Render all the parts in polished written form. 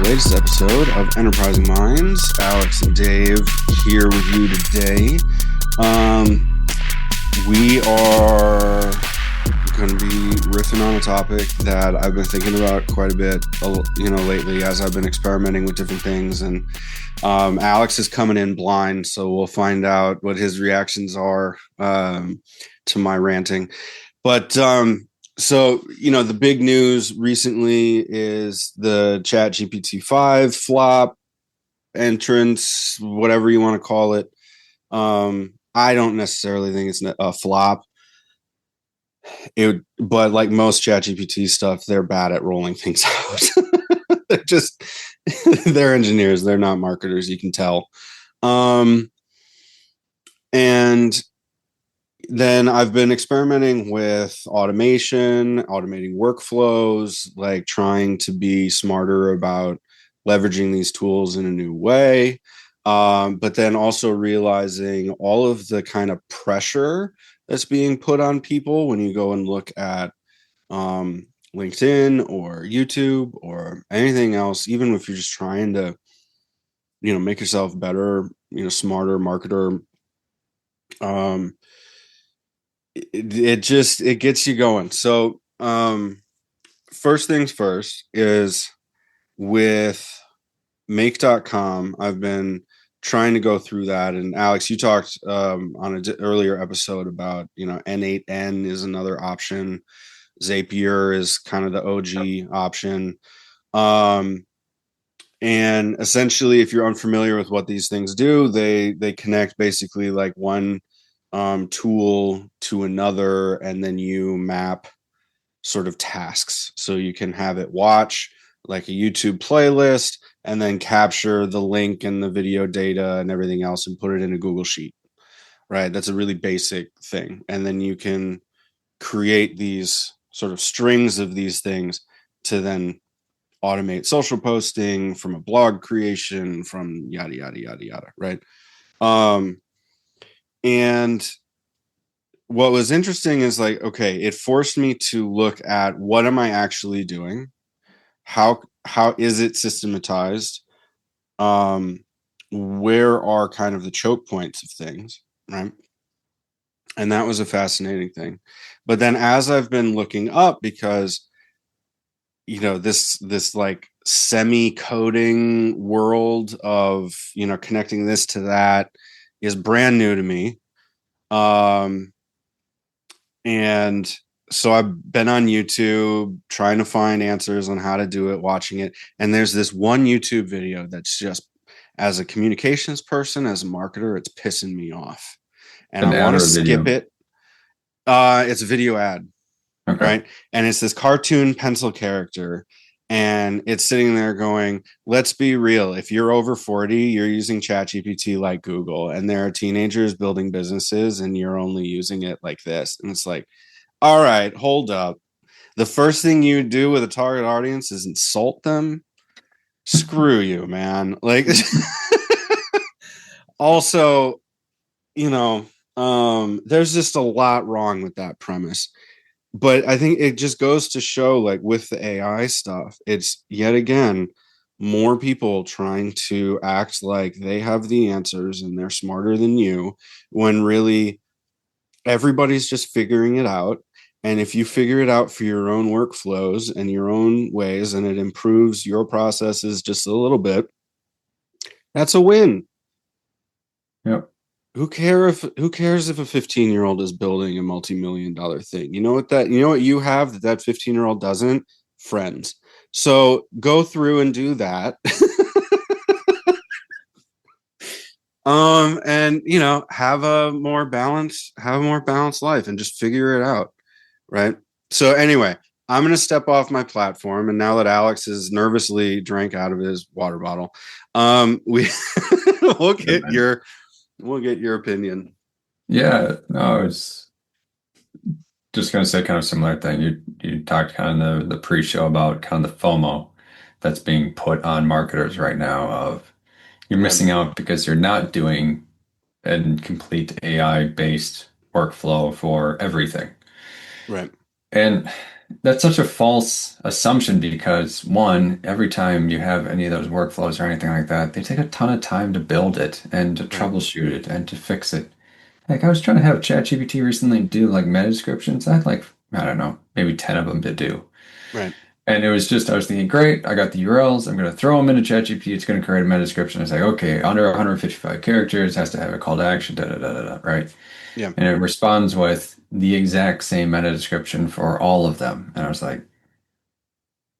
latest episode of Enterprising Minds. Alex and Dave here with you today. We are going to be riffing on a topic that I've been thinking about quite a bit, lately as I've been experimenting with different things. And Alex is coming in blind, so we'll find out what his reactions are to my ranting. But so, the big news recently is the ChatGPT 5 flop, entrance, whatever you want to call it. I don't necessarily think it's a flop. But like most ChatGPT stuff, they're bad at rolling things out. They're engineers. They're not marketers. You can tell. And then I've been experimenting with automating workflows, like trying to be smarter about leveraging these tools in a new way. But then also realizing all of the kind of pressure that's being put on people when you go and look at LinkedIn or YouTube or anything else, even if you're just trying to, make yourself better, smarter marketer. It gets you going. So first things first is with make.com. I've been trying to go through that, and Alex, you talked on an earlier episode about N8N is another option. Zapier is kind of the OG option. And essentially, if you're unfamiliar with what these things do, they connect basically like one tool to another, and then you map sort of tasks, so you can have it watch like a YouTube playlist and then capture the link and the video data and everything else and put it in a Google Sheet, right? That's a really basic thing. And then you can create these sort of strings of these things to then automate social posting, from a blog creation, from yada, yada, yada, yada, right? And what was interesting is like, okay, it forced me to look at what am I actually doing? How is it systematized? Where are kind of the choke points of things, right? And that was a fascinating thing. But then as I've been looking up, because this like semi-coding world of connecting this to that is brand new to me. And so I've been on YouTube trying to find answers on how to do it, watching it. And there's this one YouTube video that's just, as a communications person, as a marketer, it's pissing me off. And I want to skip it. It's a video ad, okay. Right? And it's this cartoon pencil character. And it's sitting there going, let's be real. If you're over 40, you're using ChatGPT like Google. And there are teenagers building businesses and you're only using it like this. And it's like, all right, hold up. The first thing you do with a target audience is insult them. Screw you, man. Like, also, there's just a lot wrong with that premise. But I think it just goes to show, like with the AI stuff, it's yet again more people trying to act like they have the answers and they're smarter than you, when really everybody's just figuring it out. And if you figure it out for your own workflows and your own ways, and it improves your processes just a little bit, that's a win. Yep. Who cares if a 15-year-old is building a multi-million-dollar thing? You know what you have that 15-year-old doesn't? Friends. So go through and do that. And have a more balanced life and just figure it out. Right. So anyway, I'm going to step off my platform. And now that Alex is nervously drank out of his water bottle, we'll get your opinion. Yeah, no, I was just going to say kind of similar thing. You talked kind of the pre-show about kind of the FOMO that's being put on marketers right now, of you're missing out because you're not doing a complete AI-based workflow for everything. Right. And that's such a false assumption because one, every time you have any of those workflows or anything like that, they take a ton of time to build it and to Right. troubleshoot it and to fix it. Like I was trying to have ChatGPT recently do like meta descriptions. I had like, I don't know, maybe 10 of them to do. Right. And it was just, I was thinking, great, I got the URLs. I'm going to throw them into ChatGPT. It's going to create a meta description. It's like, okay, under 155 characters, has to have a call to action, da da da da da, right? Yeah. And it responds with the exact same meta description for all of them. And I was like,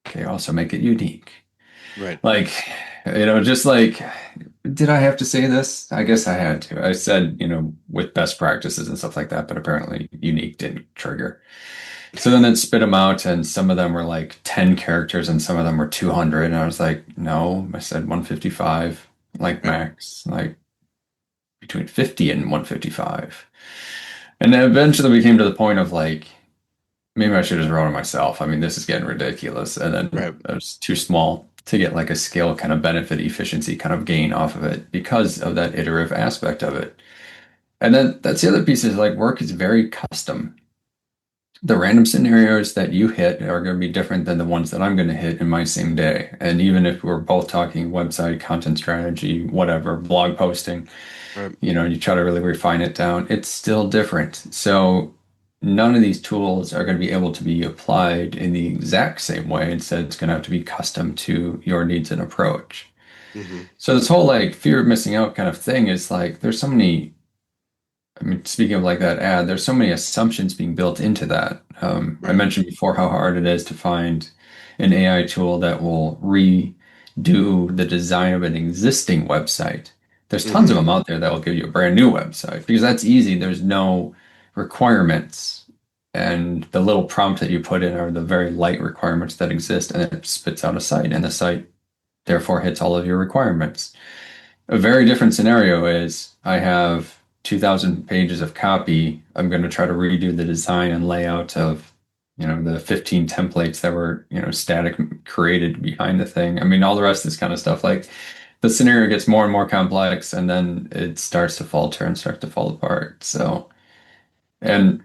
okay, also make it unique. Right. Like, just like, did I have to say this? I guess I had to. I said, with best practices and stuff like that, but apparently unique didn't trigger. So then it spit them out, and some of them were like 10 characters and some of them were 200. And I was like, no, I said 155, like Right. max, like between 50 and 155. And then eventually we came to the point of like, maybe I should just wrote it myself. I mean, this is getting ridiculous. And then Right. it was too small to get like a scale kind of benefit efficiency kind of gain off of it because of that iterative aspect of it. And then that's the other piece is like work is very custom. The random scenarios that you hit are going to be different than the ones that I'm going to hit in my same day. And even if we're both talking website, content strategy, whatever, blog posting, Right. you try to really refine it down, it's still different. So none of these tools are going to be able to be applied in the exact same way. Instead, it's going to have to be custom to your needs and approach. Hmm. So this whole like fear of missing out kind of thing is like there's so many. I mean, speaking of like that ad, there's so many assumptions being built into that. I Right. mentioned before how hard it is to find an AI tool that will redo the design of an existing website. There's tons of Hmm. them out there that will give you a brand new website because that's easy. There's no requirements. And the little prompt that you put in are the very light requirements that exist, and it spits out a site, and the site therefore hits all of your requirements. A very different scenario is I have 2,000 pages of copy. I'm going to try to redo the design and layout of, the 15 templates that were, static created behind the thing. I mean, all the rest of this kind of stuff. Like the scenario gets more and more complex and then it starts to falter and start to fall apart. So, and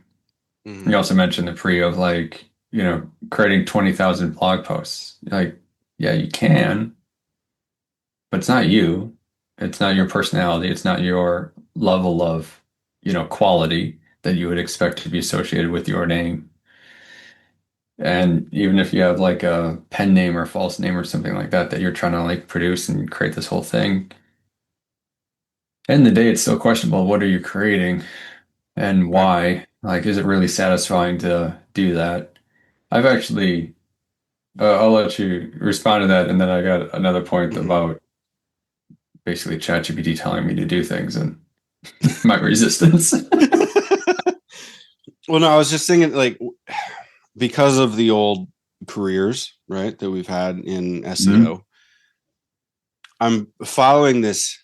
you Hmm. also mentioned the pre of like, creating 20,000 blog posts. Like, yeah, you can, but it's not you. It's not your personality. It's not your level of, quality that you would expect to be associated with your name. And even if you have like a pen name or false name or something like that, that you're trying to like produce and create this whole thing, end of the day, it's still questionable. What are you creating and Right. why? Like, is it really satisfying to do that? I've actually, I'll let you respond to that. And then I got another point Hmm. about basically ChatGPT telling me to do things and my resistance. Well, no, I was just thinking like because of the old careers, right, that we've had in Mhm. SEO, I'm following this.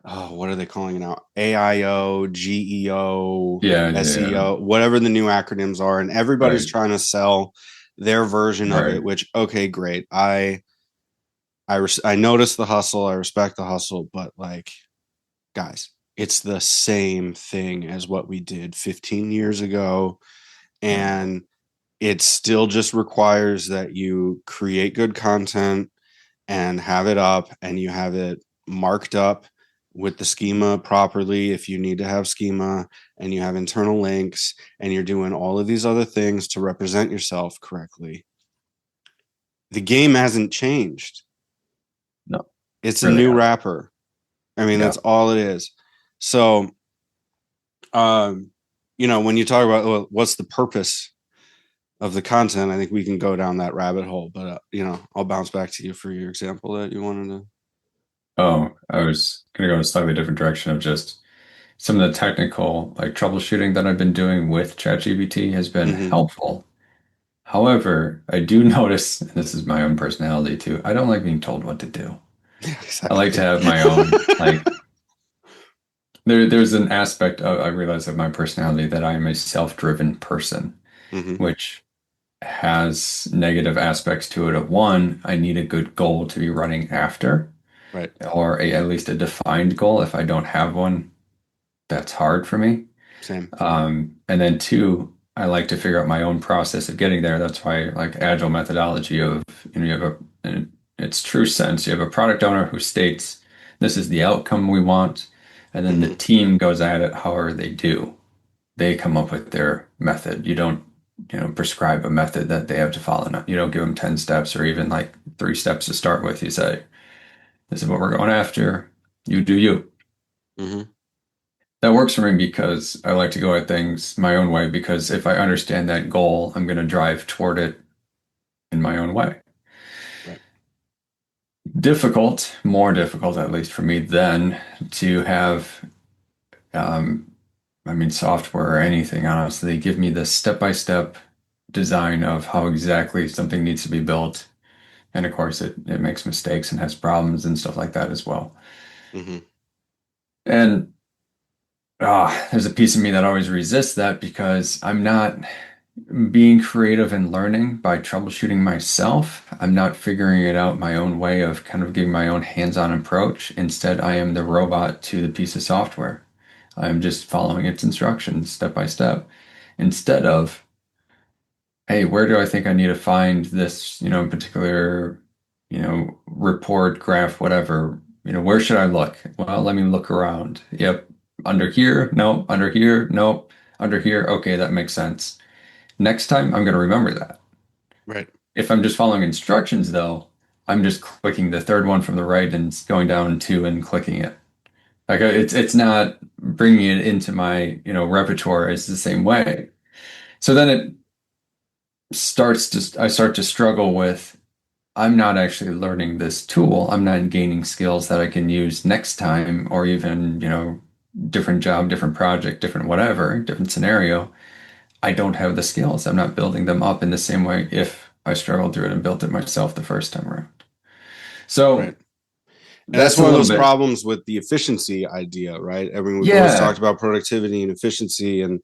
Oh, what are they calling it now? AIO, GEO, Yeah, yeah, yeah. SEO, whatever the new acronyms are, and everybody's Right, trying to sell their version of it. right. Which, okay, great. I notice the hustle. I respect the hustle, but like, guys, it's the same thing as what we did 15 years ago, Yeah, and it still just requires that you create good content and have it up and you have it marked up with the schema properly if you need to have schema, and you have internal links and you're doing all of these other things to represent yourself correctly. The game hasn't changed. no, It's a really new have. wrapper. I mean, Yeah. that's all it is. So, um, when you talk about well, what's the purpose of the content, I think we can go down that rabbit hole. But I'll bounce back to you for your example that you wanted to. Oh, I was gonna go in a slightly different direction of just some of the technical like troubleshooting that I've been doing with ChatGPT has been Hmm. helpful. However, I do notice, and this is my own personality too, I don't like being told what to do. Yeah, I like to exactly. have my own like there's an aspect of I realize of my personality that I am a self-driven person, Hmm. which has negative aspects to it. Of one, I need a good goal to be running after, Right. or at least a defined goal. If I don't have one, that's hard for me. Same. And then two, I like to figure out my own process of getting there. That's why like agile methodology of, you have in its true sense, you have a product owner who states this is the outcome we want, and then the Hmm. team goes at it however they do. They come up with their method. You don't, prescribe a method that they have to follow. You don't give them 10 steps or even like 3 steps to start with. You say, this is what we're going after. You do you. Hmm. That works for me because I like to go at things my own way because if I understand that goal, I'm going to drive toward it in my own way. Right. Difficult, more difficult, at least for me, then to have, um, software or anything, honestly, give me the step-by-step design of how exactly something needs to be built. And of course, it makes mistakes and has problems and stuff like that as well. Hmm. And there's a piece of me that always resists that because I'm not being creative and learning by troubleshooting myself. I'm not figuring it out my own way of kind of giving my own hands-on approach. Instead, I am the robot to the piece of software. I'm just following its instructions step by step instead of, hey, where do I think I need to find this, in particular, report, graph, whatever, where should I look? Well, let me look around. Yep. Under here, no, under here, no, under here. Okay, that makes sense. Next time, I'm going to remember that. Right. If I'm just following instructions, though, I'm just clicking the third one from the right and going down two and clicking it. Like it's not bringing it into my repertoire as the same way. So then I start to struggle with I'm not actually learning this tool. I'm not gaining skills that I can use next time or even different job, different project, different whatever, different scenario. I don't have the skills. I'm not building them up in the same way if I struggled through it and built it myself the first time around. Right. So And that's that's a one of little those bit, problems with the efficiency idea, right? I mean, we've always yeah, talked about productivity and efficiency. And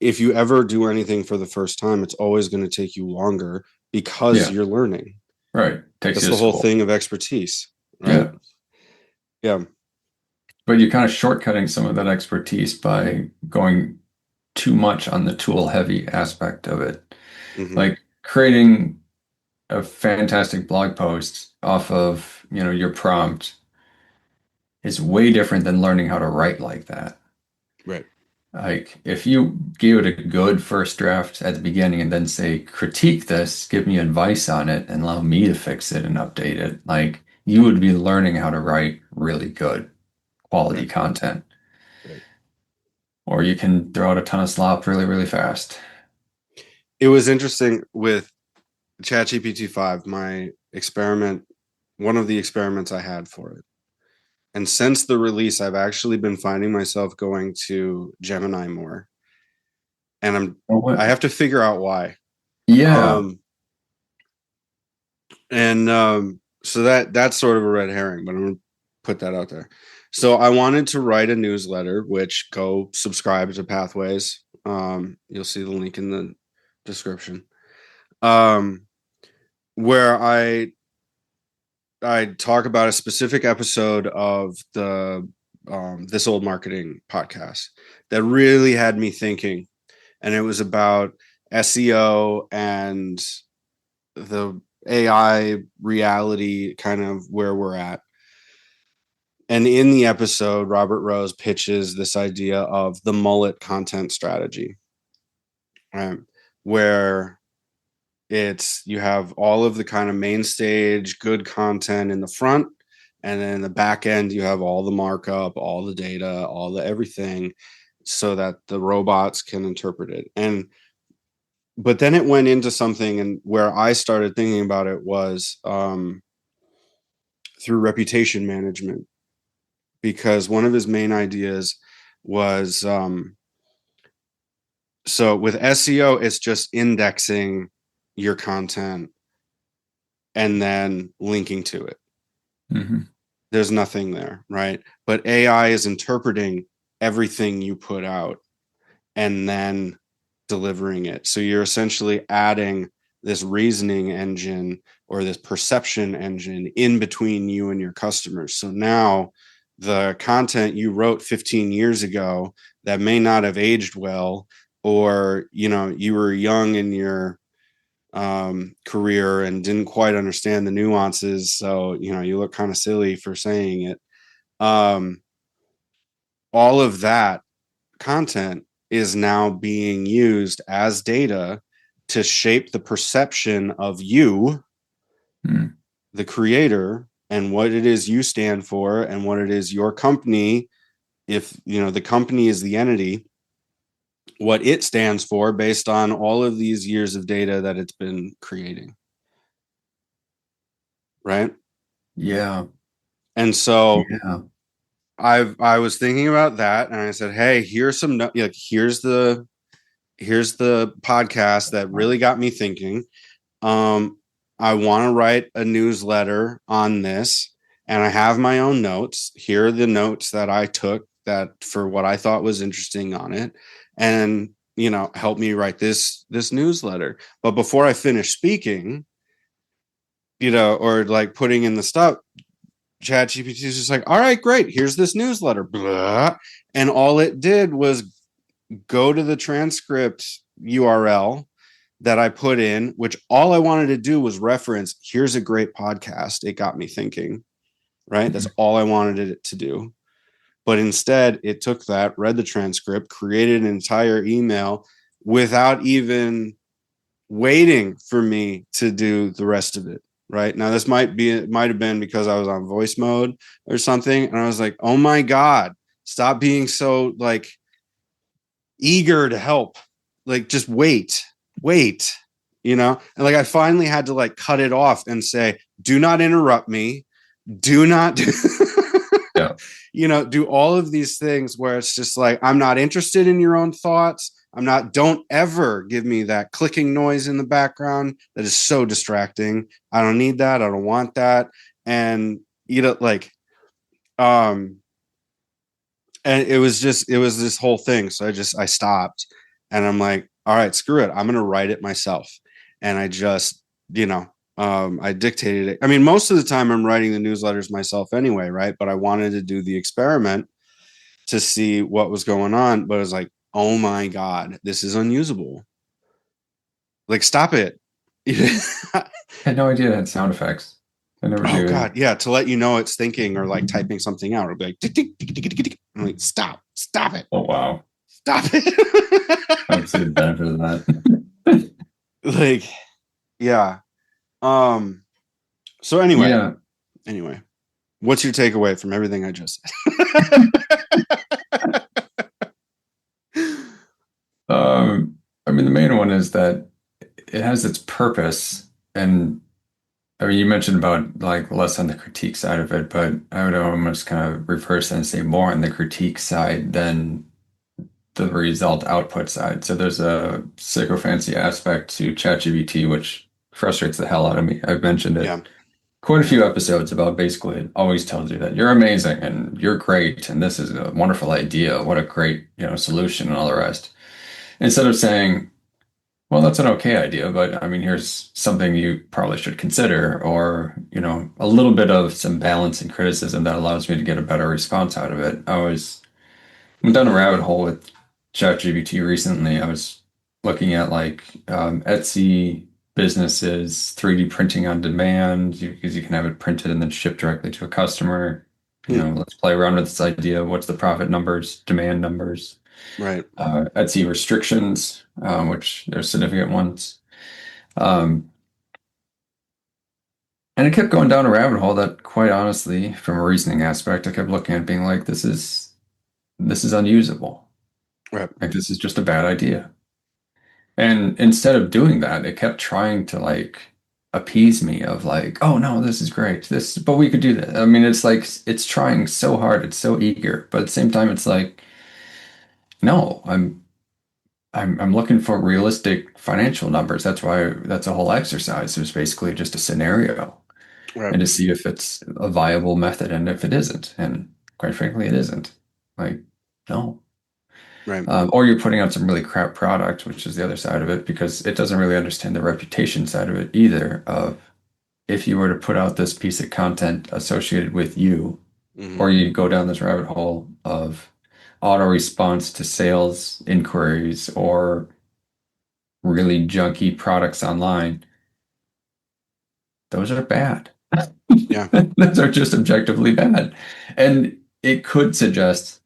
if you ever do anything for the first time, it's always going to take you longer because yeah, you're learning. right. Takes That's you to the whole school. thing of expertise, right? Yeah. Yeah. But you're kind of shortcutting some of that expertise by going too much on the tool heavy aspect of it. Hmm. Like creating a fantastic blog post off of, your prompt is way different than learning how to write like that. Right. Like if you gave it a good first draft at the beginning and then say, critique this, give me advice on it, and allow me to fix it and update it, like you would be learning how to write really good quality Right. content. Right. Or you can throw out a ton of slop really, really fast. It was interesting with ChatGPT 5, my experiment, one of the experiments I had for it. And since the release, I've actually been finding myself going to Gemini more. And Oh, what? I have to figure out why. Yeah. Um, and so that's sort of a red herring, but I'm gonna put that out there. So I wanted to write a newsletter, which go subscribe to Pathways. You'll see the link in the description. Um, where I talk about a specific episode of the This Old Marketing podcast that really had me thinking, and it was about SEO and the AI reality, kind of where we're at. And in the episode, Robert Rose pitches this idea of the mullet content strategy, um, where it's you have all of the kind of main stage good content in the front, and then in the back end you have all the markup, all the data, all the everything, so that the robots can interpret it. And but then it went into something, and where I started thinking about it was through reputation management, because one of his main ideas was so with SEO, it's just indexing your content and then linking to it. Hmm. There's nothing there, right? But AI is interpreting everything you put out and then delivering it. So you're essentially adding this reasoning engine or this perception engine in between you and your customers. So now the content you wrote 15 years ago that may not have aged well, or you were young in your career and didn't quite understand the nuances, so you look kind of silly for saying it. um, all of that content is now being used as data to shape the perception of you, Hmm. the creator, and what it is you stand for and what it is your company, if the company is the entity, what it stands for based on all of these years of data that it's been creating, right? Yeah. And so Yeah. I was thinking about that, and I said, hey, here's some like here's the podcast that really got me thinking. um I want to write a newsletter on this, and I have my own notes. Here are the notes that I took that for what I thought was interesting on it, and help me write this newsletter. But before I finish speaking, or like putting in the stuff, chat gpt is just like, all right, great, here's this newsletter, blah. And all it did was go to the transcript url that I put in, which all I wanted to do was reference, here's a great podcast, it got me thinking, right? That's all I wanted it to do. But instead, it took that, read the transcript, created an entire email without even waiting for me to do the rest of it. Right now, this might have been because I was on voice mode or something. And I was like, oh my God, stop being so like eager to help. Like, just wait, and like I finally had to like cut it off and say, do not interrupt me, do not do Yeah. do all of these things where it's just like, I'm not interested in your own thoughts. Don't ever give me that clicking noise in the background. That is so distracting. I don't need that. I don't want that. And like, um and it was this whole thing. So I stopped, and I'm like, all right, screw it, I'm gonna write it myself. And I just I dictated it. I mean, most of the time I'm writing the newsletters myself anyway, right? But I wanted to do the experiment to see what was going on. But it was like, oh my God, this is unusable. Like, stop it. I had no idea it had sound effects. I never Oh do. God, yeah, to let you know it's thinking or like typing something out. It'll be like, tick, tick, tick, tick, tick, tick. I'm like, stop it, Oh, wow. stop I it. would see the benefit of that. Like, yeah. Um. So anyway, Yeah. what's your takeaway from everything I just said? I mean, the main one is that it has its purpose. And I mean, you mentioned about like less on the critique side of it, but I would almost kind of reverse and say more on the critique side than the result output side. So there's a sycophancy aspect to ChatGPT, which frustrates the hell out of me. I've mentioned it Yeah. quite a few episodes about basically it always tells you that you're amazing and you're great and this is a wonderful idea. What a great, solution and all the rest. Instead of saying, well, that's an okay idea, but I mean, here's something you probably should consider, or, a little bit of some balance and criticism that allows me to get a better response out of it. I was went down a rabbit hole with ChatGPT recently. I was looking at like Etsy businesses, 3D printing on demand, because you can have it printed and then shipped directly to a customer. Hmm. Let's play around with this idea. What's the profit numbers, demand numbers, Right. Etsy restrictions, which there's significant ones. Um, and it kept going down a rabbit hole that, quite honestly, from a reasoning aspect, I kept looking at it being like, this is unusable. Right. Like this is just a bad idea. And instead of doing that, it kept trying to like appease me of like, oh no, this is great. But we could do that. I mean, it's like it's trying so hard, it's so eager, but at the same time, it's like, no, I'm looking for realistic financial numbers. That's a whole exercise. It was basically just a scenario Right. and to see if it's a viable method and if it isn't. And quite frankly, it isn't. Like, no. Right. Or you're putting out some really crap product, which is the other side of it, because it doesn't really understand the reputation side of it either. Of if you were to put out this piece of content associated with you, Hmm. or you go down this rabbit hole of auto response to sales inquiries or really junky products online, those are bad. Yeah. Those are just objectively bad. And it could suggest,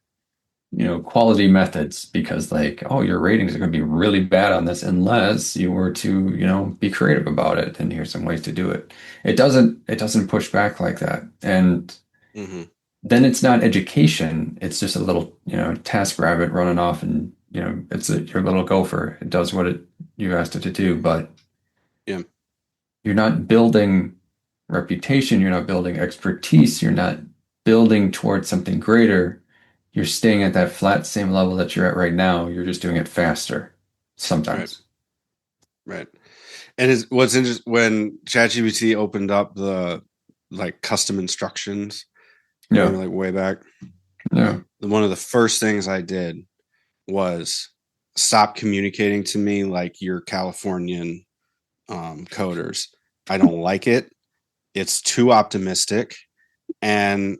quality methods because like, oh, your ratings are going to be really bad on this unless you were to, be creative about it. And here's some ways to do it. It doesn't push back like that. And Hmm. then it's not education. It's just a little, task rabbit running off and, your little gopher. It does what you asked it to do, but Yeah. you're not building reputation, you're not building expertise, you're not building towards something greater. You're staying at that flat same level that you're at right now. You're just doing it faster Right. sometimes. Right. And what's interesting when ChatGPT opened up the like custom instructions, Yeah. remember like way back, Yeah. one of the first things I did was stop communicating to me like you're Californian coders. I don't like it. It's too optimistic and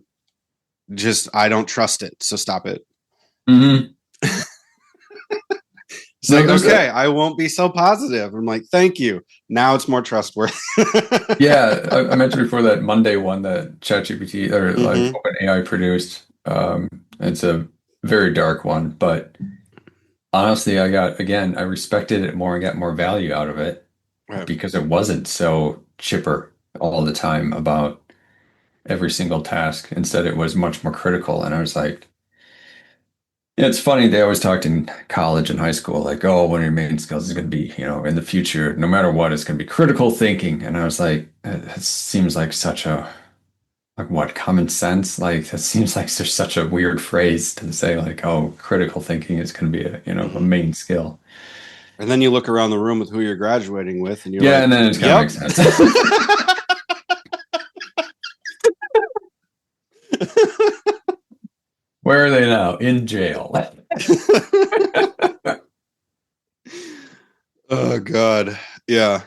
just I don't trust it. So stop it. Hmm. It's No, like, there's okay, a I won't be so positive. I'm like, thank you. Now it's more trustworthy. yeah, I mentioned before that Monday one that ChatGPT or like Hmm. OpenAI produced. It's a very dark one, but honestly, I respected it more and got more value out of it Right. because it wasn't so chipper all the time about every single task. Instead, it was much more critical. And I was like, yeah, it's funny. They always talked in college and high school, like, oh, one of your main skills is going to be, in the future, no matter what, it's going to be critical thinking. And I was like, it seems like such a, like, what, common sense? Like, that seems like there's such a weird phrase to say, like, oh, critical thinking is going to be a Hmm. main skill. And then you look around the room with who you're graduating with, and you're Yeah, like, and then it kind of yep. makes sense. Where are they now? In jail. Oh God. Yeah.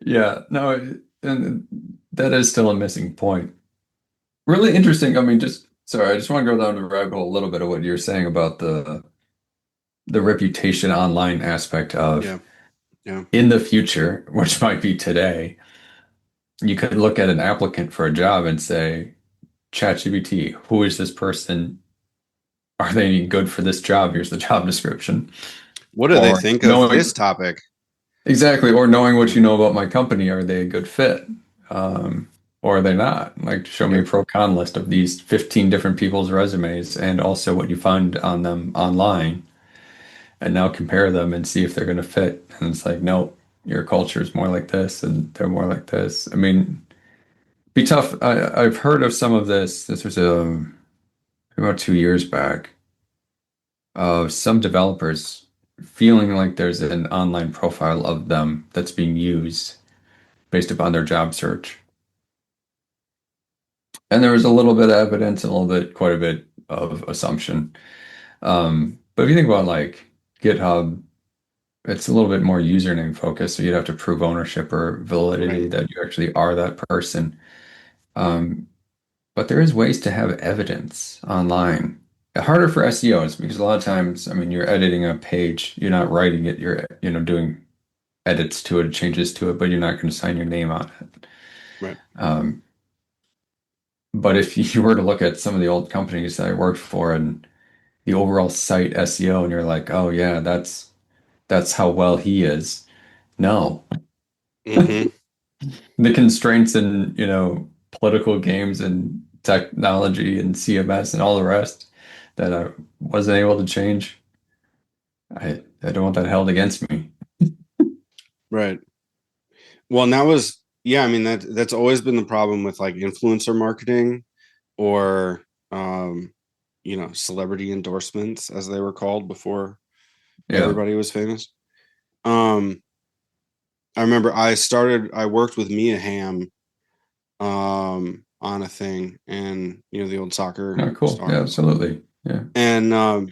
Yeah, no, and that is still a missing point. Really interesting. I mean, just sorry, I just want to go down the rabbit hole a little bit of what you're saying about the reputation online aspect of Yeah. Yeah. in the future, which might be today, you could look at an applicant for a job and say, ChatGPT, who is this person? Are they any good for this job? Here's the job description. What do they Or think of this knowing topic? exactly, or knowing what you know about my company, are they a good fit? Um, or are they not? Like, show me a Yep. pro con list of these 15 different people's resumes and also what you find on them online, and now compare them and see if they're going to fit. And it's like, no, your culture is more like this and they're more like this. I mean, be tough. I've heard of some of this. This was about 2 years back of some developers feeling like there's an online profile of them that's being used based upon their job search. And there was a little bit of evidence and quite a bit of assumption. But if you think about like GitHub, it's a little bit more username focused, so you'd have to prove ownership or Right. validity that you actually are that person. Um, but there is ways to have evidence online. Harder for SEOs because a lot of times, I mean, you're editing a page, you're not writing it, you're doing edits to it, changes to it, but you're not going to sign your name on it. Right. Um, but if you were to look at some of the old companies that I worked for and the overall site SEO, and you're like, oh yeah, that's how well he is. No, Hmm. the constraints in, political games and technology and CMS and all the rest that I wasn't able to change. I don't want that held against me. Right. Well, and that was yeah. I mean that's always been the problem with like influencer marketing or celebrity endorsements as they were called before Yeah. everybody was famous. Um, I remember I worked with Mia Hamm on a thing and the old soccer Oh, cool. Yeah, star. absolutely. Yeah. And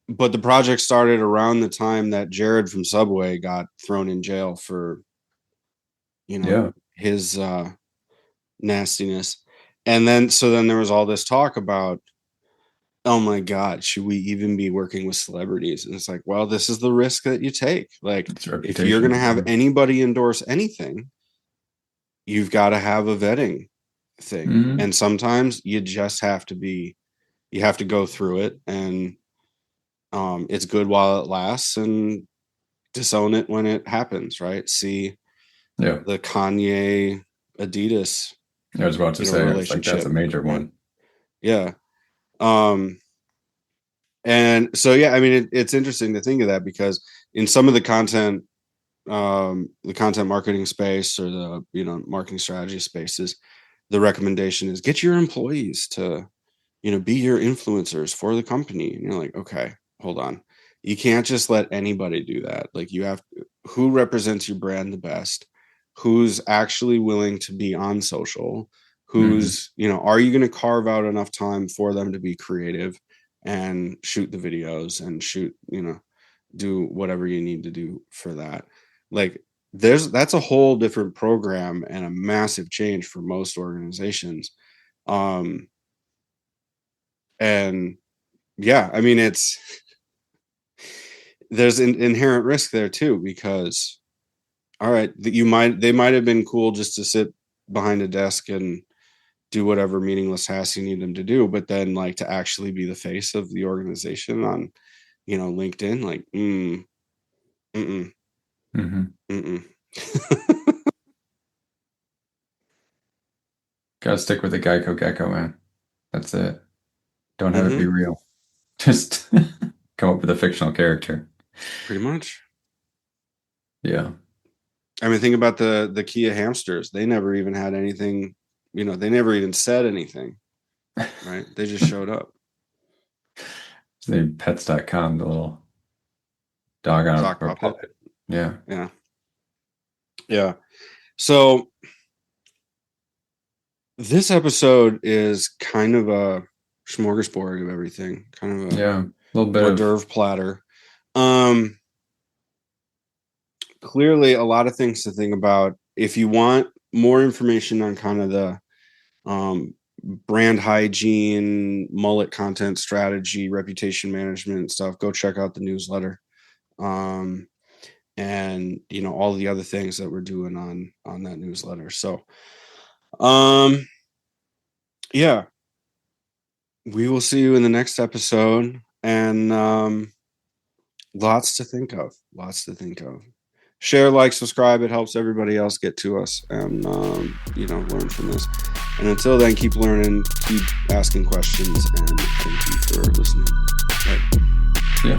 but the project started around the time that Jared from Subway got thrown in jail for, Yeah. his nastiness. And then so then there was all this talk about oh my God, should we even be working with celebrities? And it's like, well, this is the risk that you take. Like, It's if you're going to have reputation. anybody endorse anything, you've got to have a vetting thing. Mm-hmm. And sometimes you just have to be, you have to go through it, and it's good while it lasts, and disown it when it happens, right? See Yeah. the Kanye Adidas, I was about to say, it's like that's a relationship, major right? one. Yeah. Um, and so, yeah, I mean, it's interesting to think of that, because in some of the content marketing space, or the, marketing strategy spaces, the recommendation is get your employees to, be your influencers for the company. And you're like, okay, hold on. You can't just let anybody do that. Like, you have who represents your brand the best, who's actually willing to be on social, Mm-hmm. who's, are you going to carve out enough time for them to be creative and shoot the videos and shoot, do whatever you need to do for that. Like, that's a whole different program and a massive change for most organizations. Um, and yeah, I mean, there's an inherent risk there too, because all right, that they might have been cool just to sit behind a desk and do whatever meaningless tasks you need them to do, but then, like, to actually be the face of the organization on, LinkedIn, like, mm-mm, Mm-hmm. mm-mm. Gotta stick with the Geico Gecko, man. That's it. Don't have it be Mm-hmm. real. Just come up with a fictional character. Pretty much. Yeah. I mean, think about the Kia hamsters. They never even had anything, they never even said anything, right? They just showed up. It's the pets.com, the little dog on Sock a puppet. puppet. Yeah. Yeah. Yeah. So this episode is kind of a smorgasbord of everything, kind of a Yeah. A little bit hors of, d'oeuvre platter. Um, Clearly a lot of things to think about. If you want more information on kind of the brand hygiene, mullet content strategy, reputation management stuff, go check out the newsletter. Um, and all the other things that we're doing on that newsletter. So yeah, we will see you in the next episode, and lots to think of. Lots to think of. Share, like, subscribe. It helps everybody else get to us and learn from this. And until then, keep learning, keep asking questions, and thank you for listening. Bye. yeah.